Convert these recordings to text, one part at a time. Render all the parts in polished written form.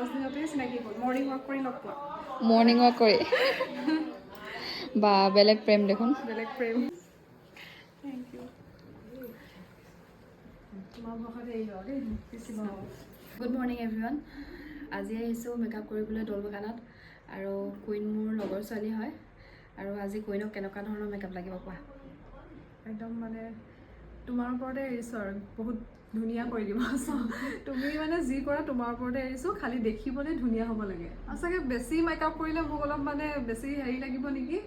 10 দিনতেই চিনাকি হ'ল মৰ্ণিং ৱাক কৰি লগ পোৱা মৰ্ণিং ৱাক কৰি বা বেলেগ প্ৰেম দেখোন বেলেগ প্ৰেম থেংক ইউ তোমাৰ ভাষাতে এই লও দেই গুড মৰ্ণিং এভৰিৱান আজি আহিছোঁ মেকআপ কৰিবলৈ দৌল বাগানত আৰু কুইন মোৰ লগৰ ছোৱালী হয় আৰু আজি কুইনক কেনেকুৱা ধৰণৰ মেকআপ লাগিব কোৱা একদম মানে তোমাৰ ওপৰতে এৰিছোঁ আৰু বহুত ধুনীয়া কৰি দিব তুমি মানে যি কৰা তোমাৰ ওপৰতে এৰিছোঁ খালি দেখিবলৈ ধুনীয়া হ'ব লাগে সঁচাকৈ বেছি মেকআপ কৰিলে মোক অলপ মানে বেছি হেৰি লাগিব নেকি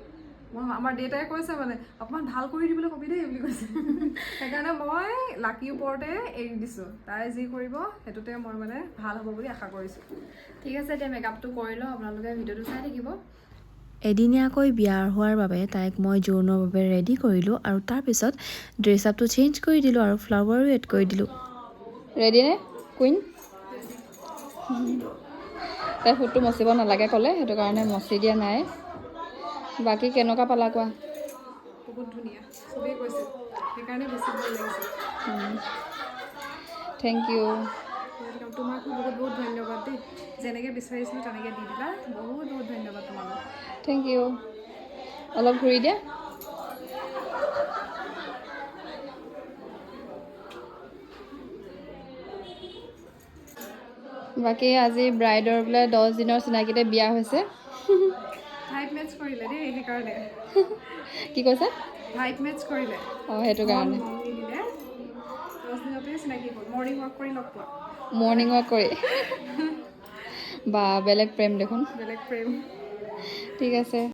মই আমাৰ দেউতাই কৈছে মানে অকণমান ভাল কৰি দিবলৈ কবি দেই বুলি কৈছে সেইকাৰণে মই লাকিৰ ওপৰতে এৰি দিছোঁ তাই যি কৰিব সেইটোতে মই মানে ভাল হ'ব বুলি আশা কৰিছোঁ ঠিক আছে এতিয়া মেকআপটো কৰি লওঁ আপোনালোকে ভিডিঅ'টো চাই থাকিব এদিনীয়াকৈ বিয়াৰ হোৱাৰ বাবে তাইক মই জোৰোণৰ বাবে ৰেডি কৰিলোঁ আৰু তাৰপিছত ড্ৰেছ আপটো চেঞ্জ কৰি দিলোঁ আৰু ফ্লাৱাৰো এড কৰি দিলোঁ। ৰেডি নে কুইন তাই ফুটটো মচিব নালাগে ক'লে সেইটো কাৰণে মচি দিয়া নাই বাকী কেনেকুৱা পালা কোৱা বহুত ধুনীয়া চবেই কৈছে সেইকাৰণে বেছি ভাল লাগিছে থেংক ইউ ৱেলকাম তোমাকো বহুত বহুত ধন্যবাদ দেই যেনেকৈ বিচাৰিছিলোঁ তেনেকৈ দি দিলা বহুত বহুত ধন্যবাদ তোমালৈ থেংক ইউ অলপ ঘূৰি দিয়া বাকী আজি ব্ৰাইডৰ বোলে 10 দিনৰ চিনাকিতে বিয়া হৈছে ভাইট মেটচ কৰিলে দেই সেইকাৰণে কি কৈছা ভাইট মেটচ কৰিলে অঁ সেইটো কাৰণে মিলিলে 10 দিনতেই চিনাকি হ'ল মৰ্ণিং ৱাক কৰি লগ পোৱা মৰ্ণিং ৱাক কৰি বা বেলেগ প্ৰেম দেখোন বেলেগ প্ৰেম ঠিক আছে